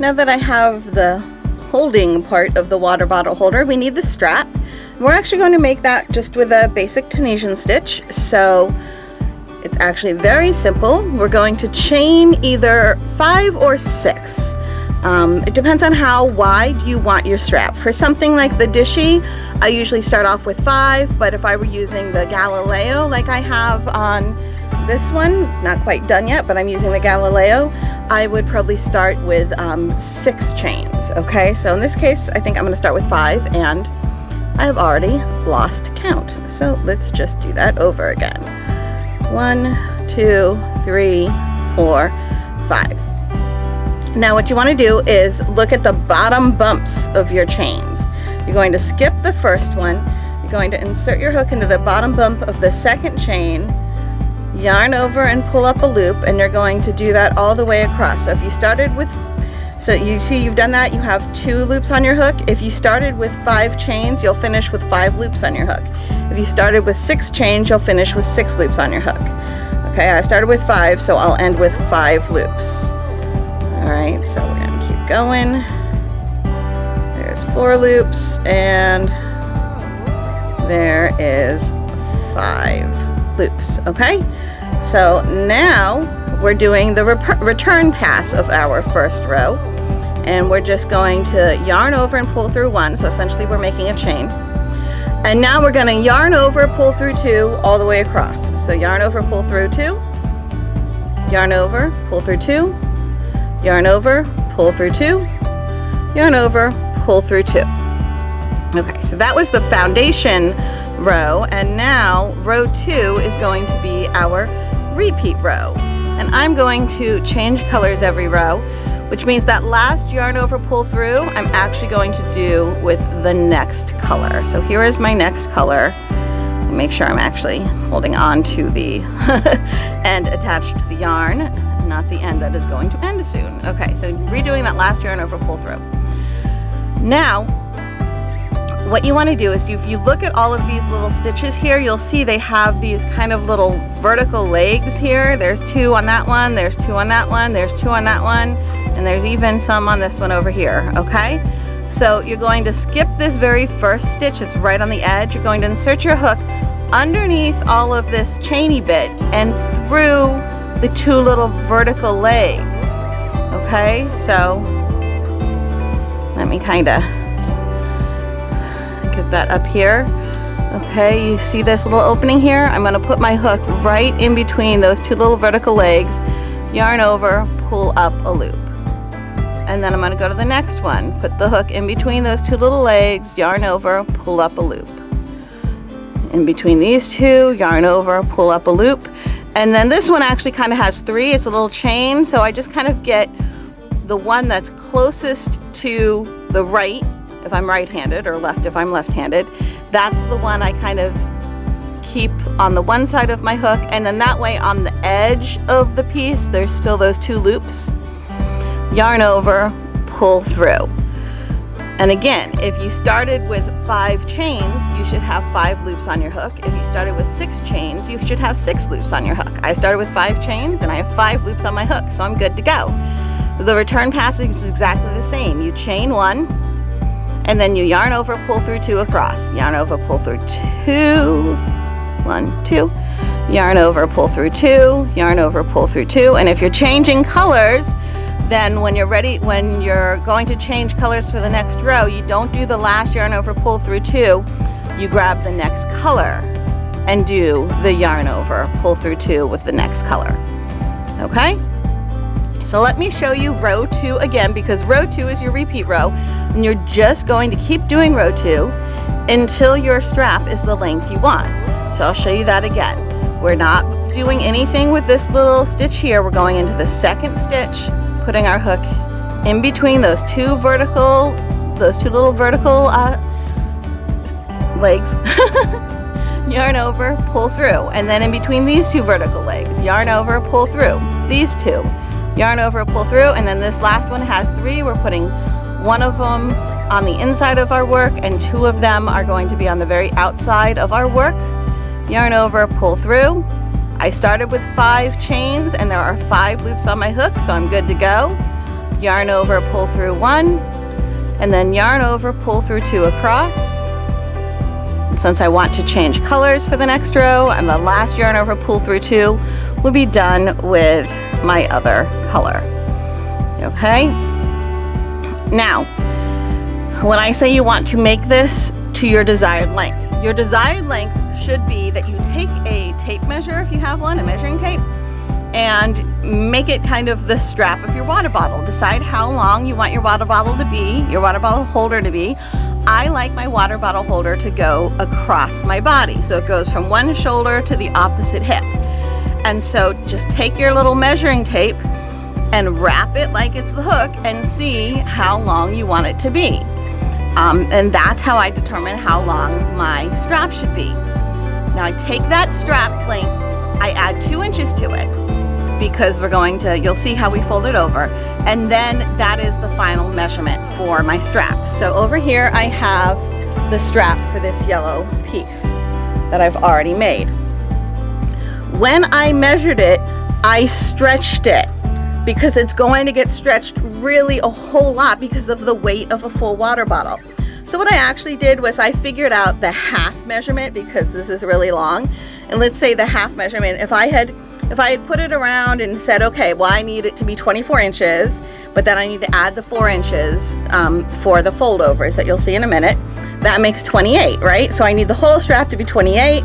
Now that I have the holding part of the water bottle holder, we need the strap. We're actually going to make that just with a basic Tunisian stitch. So it's actually very simple. We're going to chain either 5 or 6. It depends on how wide you want your strap. For something like the Dishy, I usually start off with 5, but if I were using the Galileo like I have on this one, not quite done yet, but I'm using the Galileo, I would probably start with 6 chains, okay? So in this case, I think I'm gonna start with 5, and I've already lost count. So let's just do that over again. 1, 2, 3, 4, 5. Now what you want to do is look at the bottom bumps of your chains. You're going to skip the first one. You're going to insert your hook into the bottom bump of the second chain, yarn over and pull up a loop, and you're going to do that all the way across. So if you started with, so you see you've done that, you have 2 loops on your hook. If you started with 5 chains, you'll finish with 5 loops on your hook. If you started with 6 chains, you'll finish with 6 loops on your hook. Okay, I started with 5, so I'll end with 5 loops. All right, so we're gonna keep going. There's 4 loops, and there is 5 loops, okay? So now we're doing the return pass of our first row, and we're just going to yarn over and pull through 1, so essentially we're making a chain. And now we're gonna yarn over, pull through 2 all the way across. So yarn over, pull through 2, yarn over, pull through 2, yarn over, pull through 2, yarn over, pull through 2. Okay, so that was the foundation row, and now row 2 is going to be our repeat row. And I'm going to change colors every row, which means that last yarn over, pull through, I'm actually going to do with the next color. So here is my next color. Make sure I'm actually holding on to the end attached to the yarn, not the end that is going to end soon. Okay, so redoing that last yarn over, pull through. Now, what you want to do is, if you look at all of these little stitches here, you'll see they have these kind of little vertical legs here. There's 2 on that one, there's 2 on that one, there's 2 on that one, and there's even some on this one over here, okay? So you're going to skip this very first stitch. It's right on the edge. You're going to insert your hook underneath all of this chainy bit and through the 2 little vertical legs, okay? So let me kind of get that up here. Okay, you see this little opening here? I'm going to put my hook right in between those 2 little vertical legs, yarn over, pull up a loop. And then I'm going to go to the next one, put the hook in between those 2 little legs, yarn over, pull up a loop. In between these 2, yarn over, pull up a loop. And then this one actually kind of has 3. It's a little chain, so I just kind of get the one that's closest to the right, if I'm right-handed, or left if I'm left-handed. That's the one I kind of keep on the one side of my hook, and then that way on the edge of the piece, there's still those 2 loops. Yarn over, pull through. And again, if you started with 5 chains, you should have 5 loops on your hook. If you started with 6 chains, you should have 6 loops on your hook. I started with 5 chains and I have 5 loops on my hook, so I'm good to go. The return pass is exactly the same. You chain 1, and then you yarn over, pull through 2 across. Yarn over, pull through 2, 1, 2. Yarn over, pull through 2, yarn over, pull through 2. And if you're changing colors, then when you're ready, when you're going to change colors for the next row, you don't do the last yarn over, pull through 2. You grab the next color and do the yarn over, pull through 2 with the next color. Okay? So let me show you row 2 again, because row 2 is your repeat row, and you're just going to keep doing row 2 until your strap is the length you want. So I'll show you that again. We're not doing anything with this little stitch here. We're going into the second stitch, putting our hook in between those 2 little vertical legs. Yarn over, pull through, and then in between these 2 vertical legs, yarn over, pull through. These 2, yarn over, pull through, and then this last one has 3. We're putting 1 of them on the inside of our work, and 2 of them are going to be on the very outside of our work. Yarn over, pull through. I started with 5 chains and there are 5 loops on my hook, so I'm good to go. yarn over, pull through 1, and then yarn over, pull through 2 across. And since I want to change colors for the next row, and the last yarn over, pull through 2 will be done with my other color. Okay? Now, when I say you want to make this to your desired length should be that you take a tape measure, if you have one, a measuring tape, and make it kind of the strap of your water bottle. Decide how long you want your water bottle to be, your water bottle holder to be. I like my water bottle holder to go across my body, so it goes from one shoulder to the opposite hip. And so just take your little measuring tape and wrap it like it's the hook and see how long you want it to be. And that's how I determine how long my strap should be. Now I take that strap length, I add 2 inches to it because we're going to, you'll see how we fold it over. And then that is the final measurement for my strap. So over here I have the strap for this yellow piece that I've already made. When I measured it, I stretched it because it's going to get stretched really a whole lot because of the weight of a full water bottle. So what I actually did was I figured out the half measurement because this is really long. And let's say the half measurement, if I had put it around and said, okay, well, I need it to be 24 inches, but then I need to add the 4 inches for the foldovers that you'll see in a minute, that makes 28, right? So I need the whole strap to be 28.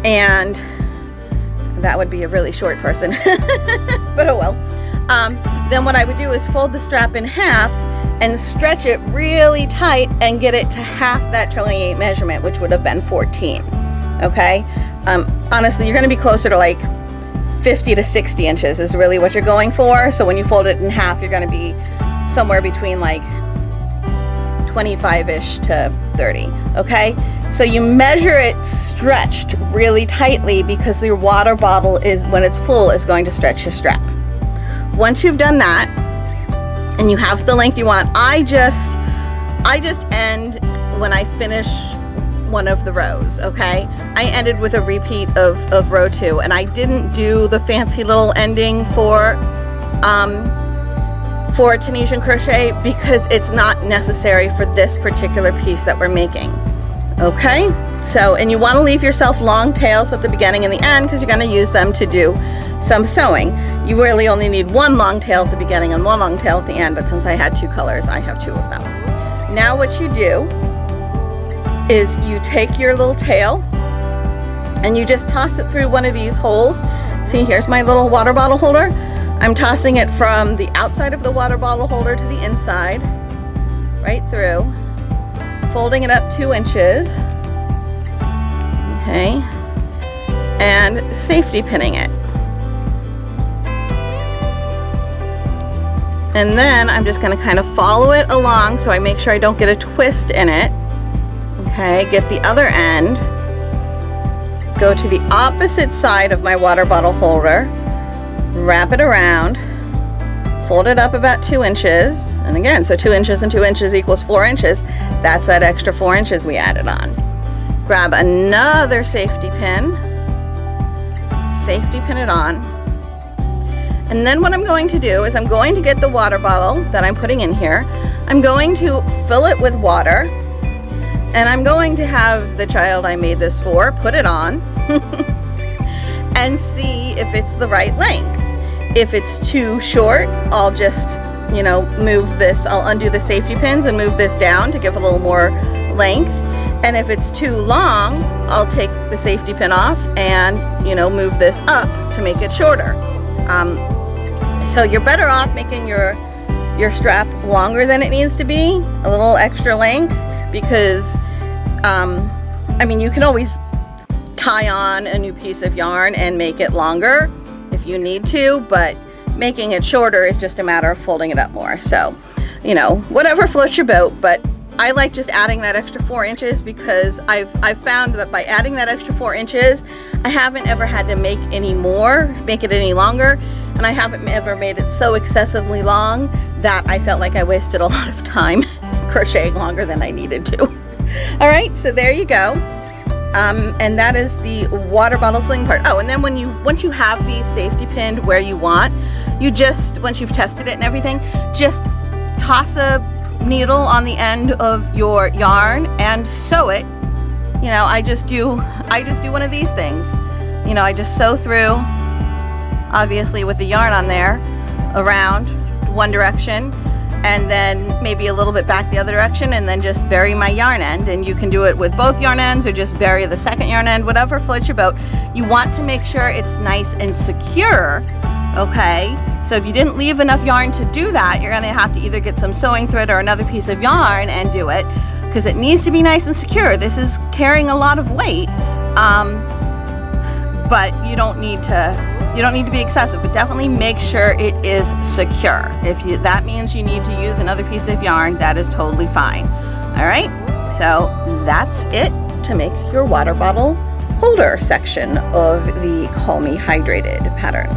And that would be a really short person, but oh well. Then what I would do is fold the strap in half and stretch it really tight and get it to half that 28 measurement, which would have been 14, okay? Honestly, you're gonna be closer to like 50 to 60 inches is really what you're going for. So when you fold it in half, you're gonna be somewhere between like 25-ish to 30, okay? So you measure it stretched really tightly because your water bottle is, when it's full, is going to stretch your strap. Once you've done that and you have the length you want, I just end when I finish one of the rows, okay? I ended with a repeat of row 2, and I didn't do the fancy little ending for Tunisian crochet because it's not necessary for this particular piece that we're making. Okay, so, and you want to leave yourself long tails at the beginning and the end because you're going to use them to do some sewing. You really only need 1 long tail at the beginning and 1 long tail at the end, but since I had 2 colors, I have 2 of them. Now what you do is you take your little tail and you just toss it through one of these holes. See, here's my little water bottle holder. I'm tossing it from the outside of the water bottle holder to the inside, right through. Folding it up 2 inches, okay, and safety pinning it. And then I'm just going to kind of follow it along so I make sure I don't get a twist in it. Okay, get the other end, go to the opposite side of my water bottle holder, wrap it around, fold it up about 2 inches, and again, so 2 inches and 2 inches equals 4 inches. That's that extra 4 inches we added on. Grab another safety pin it on. And then what I'm going to do is I'm going to get the water bottle that I'm putting in here. I'm going to fill it with water, and I'm going to have the child I made this for put it on and see if it's the right length. If it's too short, I'll just, you know, move this, I'll undo the safety pins and move this down to give a little more length. And if it's too long, I'll take the safety pin off and, you know, move this up to make it shorter. So you're better off making your strap longer than it needs to be, a little extra length, because, I mean, you can always tie on a new piece of yarn and make it longer if you need to, but making it shorter is just a matter of folding it up more. So, you know, whatever floats your boat, but I like just adding that extra 4 inches because I've found that by adding that extra 4 inches, I haven't ever had to make it any longer, and I haven't ever made it so excessively long that I felt like I wasted a lot of time crocheting longer than I needed to. All right, so there you go. And that is the water bottle sling part. Oh, and then once you have these safety pinned where you want, you just, once you've tested it and everything, just toss a needle on the end of your yarn and sew it. You know, I just do one of these things. You know, I just sew through, obviously with the yarn on there, around one direction, and then maybe a little bit back the other direction, and then just bury my yarn end. And you can do it with both yarn ends or just bury the second yarn end, whatever floats your boat. You want to make sure it's nice and secure, okay? So if you didn't leave enough yarn to do that, you're gonna have to either get some sewing thread or another piece of yarn and do it, because it needs to be nice and secure. This is carrying a lot of weight, but you don't need to be excessive, but definitely make sure it is secure. That means you need to use another piece of yarn, that is totally fine. All right, so that's it to make your water bottle holder section of the Call Me Hydrated pattern.